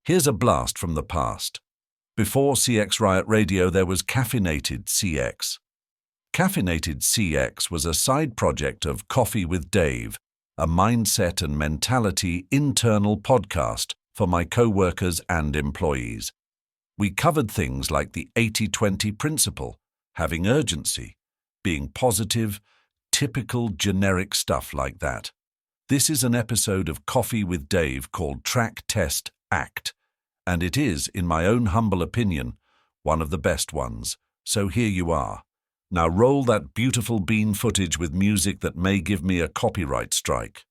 Here's a blast from the past. Before CX Riot Radio, there was Caffeinated CX. Caffeinated CX was a side project of Coffee with Dave, a mindset and mentality internal podcast for my co-workers and employees. We covered things like the 80-20 principle, having urgency, being positive, typical generic stuff like that. This is an episode of Coffee with Dave called Track, Test, Act, and it is, in my own humble opinion, one of the best ones. So here you are. Now roll that beautiful bean footage with music that may give me a copyright strike.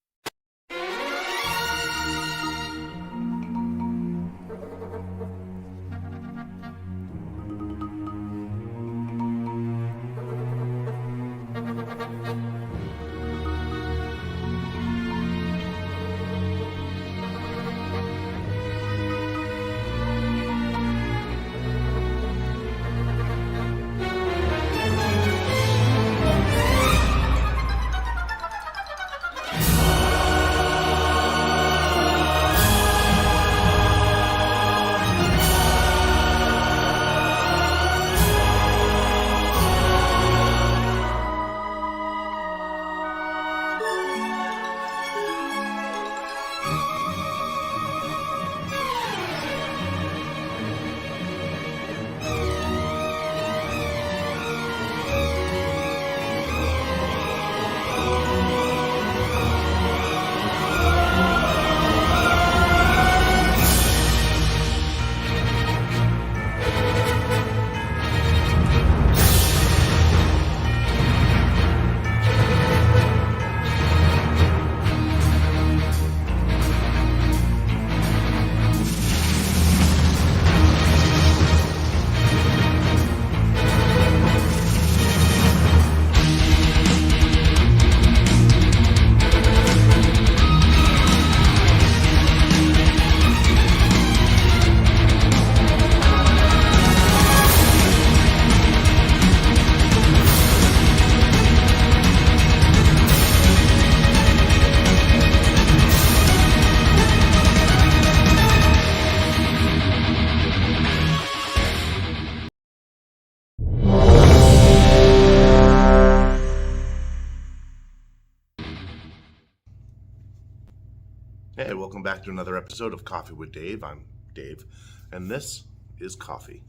Hey, welcome back to another episode of Coffee with Dave. I'm Dave, and this is coffee.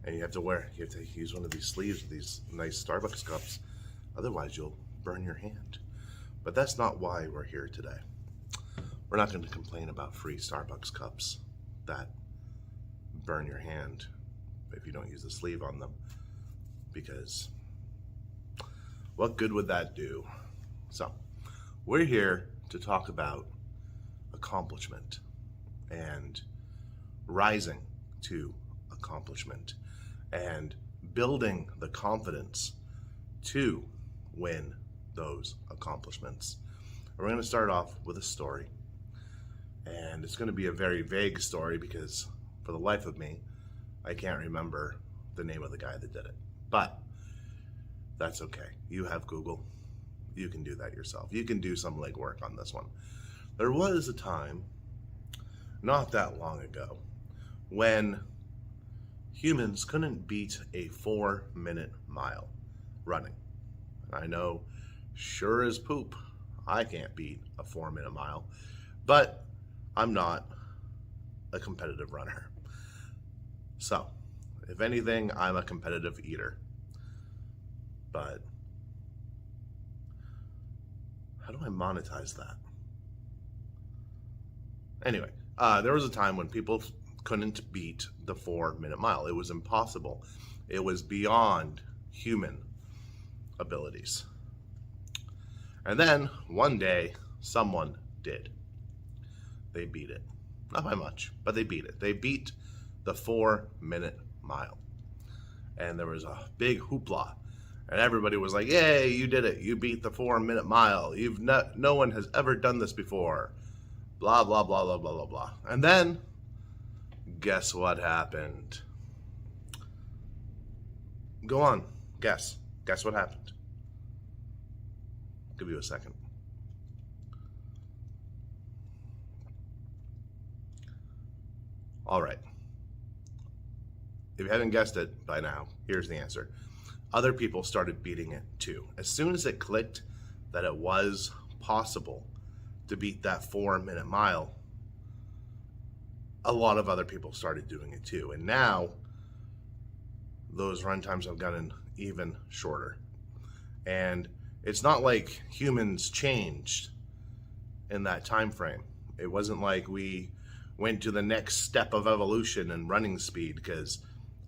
And you have to use one of these sleeves with these nice Starbucks cups, otherwise you'll burn your hand. But that's not why we're here today. We're not going to complain about free Starbucks cups that burn your hand if you don't use the sleeve on them, because what good would that do? So, we're here to talk about accomplishment and rising to accomplishment and building the confidence to win those accomplishments. We're going to start off with a story, and it's going to be a very vague story because for the life of me, I can't remember the name of the guy that did it, but that's okay. You have Google. You can do that yourself. You can do some legwork on this one. There was a time, not that long ago, when humans couldn't beat a 4-minute mile running. I know, sure as poop, I can't beat a 4-minute mile, but I'm not a competitive runner. So, if anything, I'm a competitive eater. But how do I monetize that? Anyway, there was a time when people couldn't beat the 4-minute mile. It was impossible. It was beyond human abilities. And then, one day, someone did. They beat it. Not by much, but they beat it. They beat the 4-minute mile. And there was a big hoopla. And everybody was like, yay, you did it. You beat the 4-minute mile. No one has ever done this before. Blah, blah, blah, blah, blah, blah, blah. And then, guess what happened? Go on. Guess. Guess what happened? I'll give you a second. All right. If you haven't guessed it by now, here's the answer. Other people started beating it too. As soon as it clicked that it was possible to beat that 4-minute mile, a lot of other people started doing it too. And now those run times have gotten even shorter. And it's not like humans changed in that time frame. It wasn't like we went to the next step of evolution in running speed, because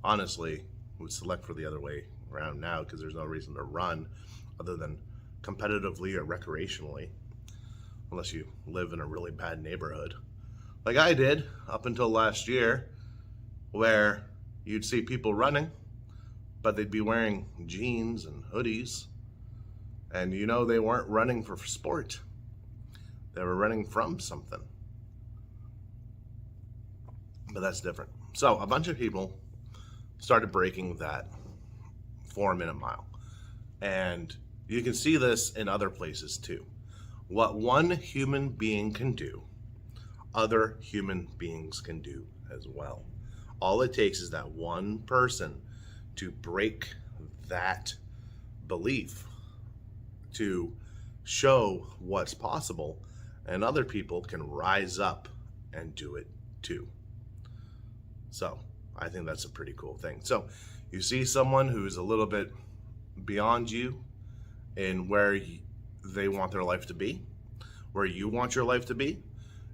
honestly, we would select for the other way around now, because there's no reason to run other than competitively or recreationally, unless you live in a really bad neighborhood like I did up until last year, where you'd see people running, but they'd be wearing jeans and hoodies, and you know they weren't running for sport. They were running from something. But that's different. So a bunch of people started breaking that 4-minute mile. And you can see this in other places too. What one human being can do, other human beings can do as well. All it takes is that one person to break that belief, to show what's possible, and other people can rise up and do it too. So I think that's a pretty cool thing. So you see someone who's a little bit beyond you in where they want their life to be, where you want your life to be,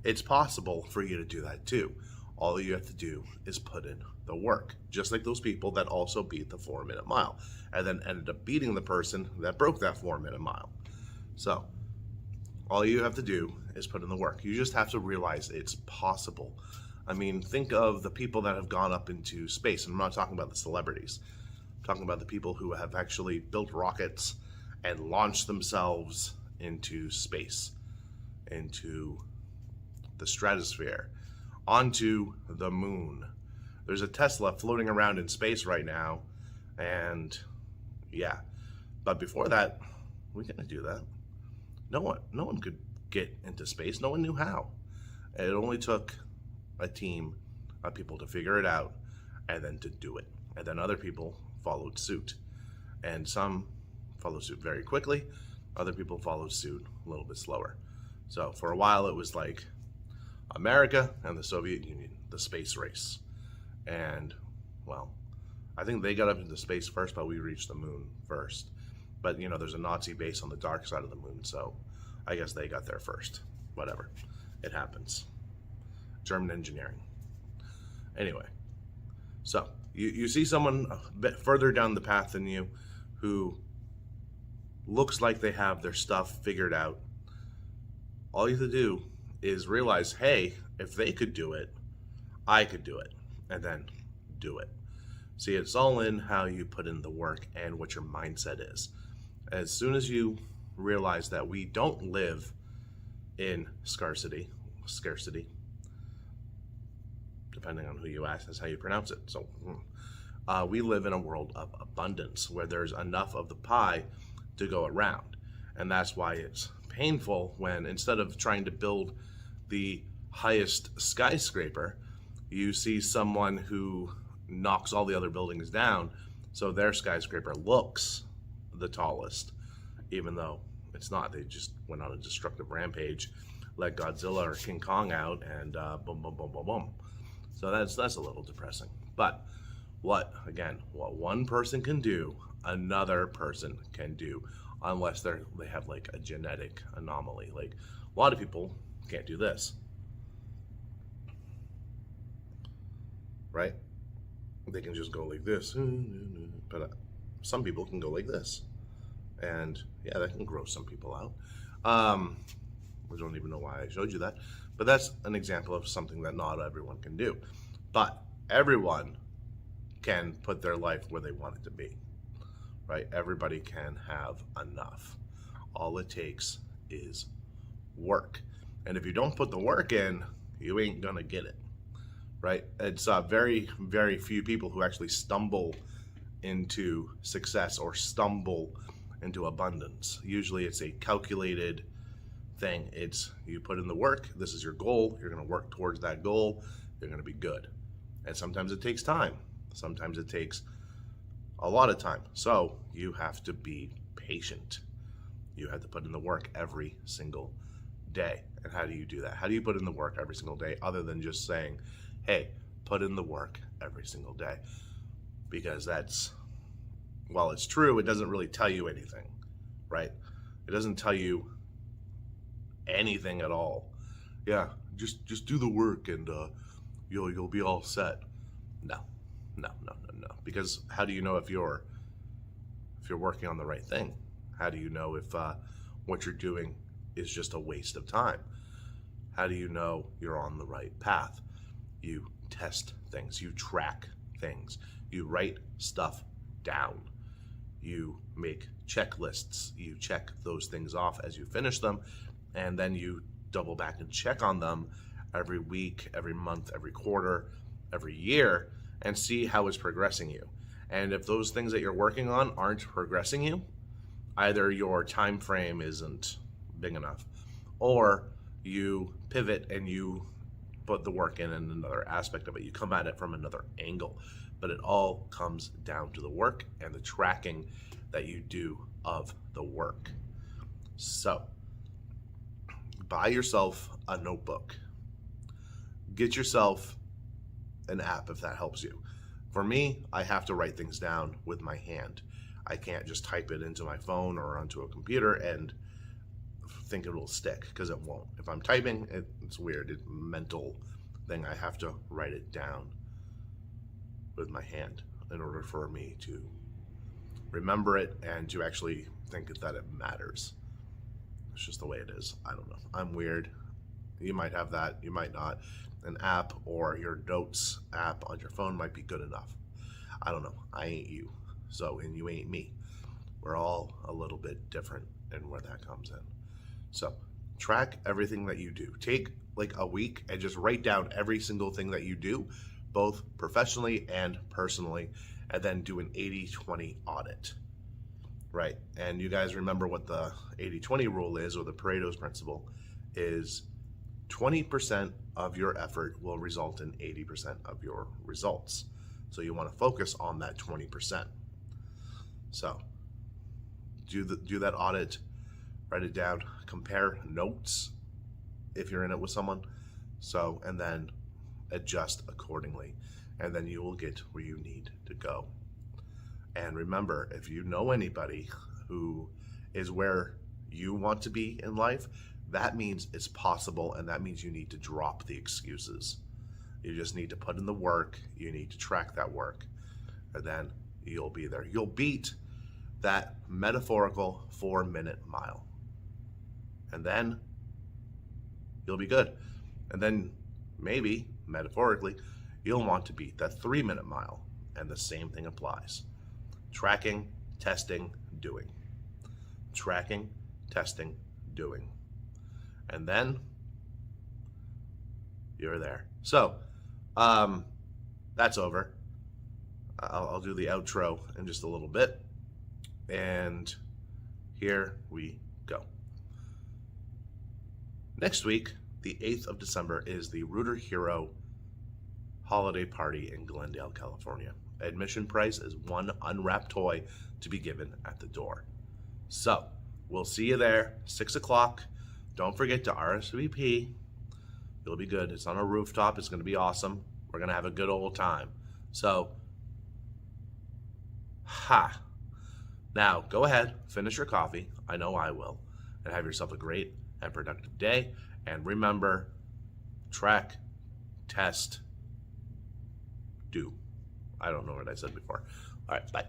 it's possible for you to do that too. All you have to do is put in the work, just like those people that also beat the 4-minute mile and then ended up beating the person that broke that 4-minute mile. So all you have to do is put in the work. You just have to realize it's possible. I mean, think of the people that have gone up into space. And I'm not talking about the celebrities. I'm talking about the people who have actually built rockets and launched themselves into space, into the stratosphere, onto the moon. There's a Tesla floating around in space right now, and yeah. But before that, we couldn't do that. No one could get into space. No one knew how. It only took a team of people to figure it out and then to do it. And then other people followed suit. And some followed suit very quickly. Other people followed suit a little bit slower. So for a while it was like America and the Soviet Union, the space race. And well, I think they got up into space first, but we reached the moon first. But you know, there's a Nazi base on the dark side of the moon, so I guess they got there first. Whatever. It happens. German engineering. Anyway, so you see someone a bit further down the path than you who looks like they have their stuff figured out. All you have to do is realize, hey, if they could do it, I could do it, and then do it. See, it's all in how you put in the work and what your mindset is. As soon as you realize that we don't live in scarcity, depending on who you ask, that's how you pronounce it. So we live in a world of abundance where there's enough of the pie to go around. And that's why it's painful when instead of trying to build the highest skyscraper, you see someone who knocks all the other buildings down so their skyscraper looks the tallest, even though it's not. They just went on a destructive rampage, let Godzilla or King Kong out, and boom, boom, boom, boom, boom. So that's a little depressing. But what one person can do, another person can do, unless they have like a genetic anomaly. Like a lot of people can't do this, right? They can just go like this, but some people can go like this, and yeah, that can gross some people out. I don't even know why I showed you that, but that's an example of something that not everyone can do. But everyone can put their life where they want it to be, right? Everybody can have enough. All it takes is work. And if you don't put the work in, you ain't gonna get it, right? It's very, very few people who actually stumble into success or stumble into abundance. Usually it's a calculated thing. It's you put in the work, this is your goal, you're gonna work towards that goal, you're going to be good. And sometimes it takes time. Sometimes it takes a lot of time. So you have to be patient. You have to put in the work every single day. And how do you do that? How do you put in the work every single day other than just saying, hey, put in the work every single day? Because that's, while it's true, it doesn't really tell you anything, right? It doesn't tell you anything at all. Yeah, just do the work and you'll be all set. No. Because how do you know if you're working on the right thing? How do you know if what you're doing is just a waste of time? How do you know you're on the right path? You test things, you track things, you write stuff down, you make checklists, you check those things off as you finish them, and then you double back and check on them every week, every month, every quarter, every year, and see how it's progressing you. And if those things that you're working on aren't progressing you, either your time frame isn't big enough, or you pivot and you put the work in another aspect of it. You come at it from another angle. But it all comes down to the work and the tracking that you do of the work. So, buy yourself a notebook. Get yourself an app if that helps you. For me, I have to write things down with my hand. I can't just type it into my phone or onto a computer and think it will stick, because it won't. If I'm typing, it's weird. It's a mental thing. I have to write it down with my hand in order for me to remember it and to actually think that it matters. It's just the way it is. I don't know. I'm weird. You might have that. You might not. An app or your notes app on your phone might be good enough. I don't know. I ain't you. So, and you ain't me. We're all a little bit different in where that comes in. So, track everything that you do. Take like a week and just write down every single thing that you do, both professionally and personally, and then do an 80-20 audit, right? And you guys remember what the 80-20 rule is, or the Pareto's principle is. 20% of your effort will result in 80% of your results. So you want to focus on that 20%. So do that audit, write it down, compare notes if you're in it with someone. So, and then adjust accordingly, and then you will get where you need to go. And remember, if you know anybody who is where you want to be in life, that means it's possible, and that means you need to drop the excuses. You just need to put in the work, you need to track that work, and then you'll be there. You'll beat that metaphorical 4-minute mile. And then you'll be good. And then maybe, metaphorically, you'll want to beat that 3-minute mile. And the same thing applies. Tracking, testing, doing. Tracking, testing, doing. And then you're there. So, that's over. I'll do the outro in just a little bit. And here we go. Next week, the 8th of December, is the Rooter Hero holiday party in Glendale, California. Admission price is one unwrapped toy to be given at the door. So, we'll see you there, 6 o'clock. Don't forget to RSVP. It'll be good. It's on a rooftop. It's going to be awesome. We're going to have a good old time. So, now, go ahead, finish your coffee. I know I will. And have yourself a great and productive day. And remember, track, test, do. I don't know what I said before. All right, bye.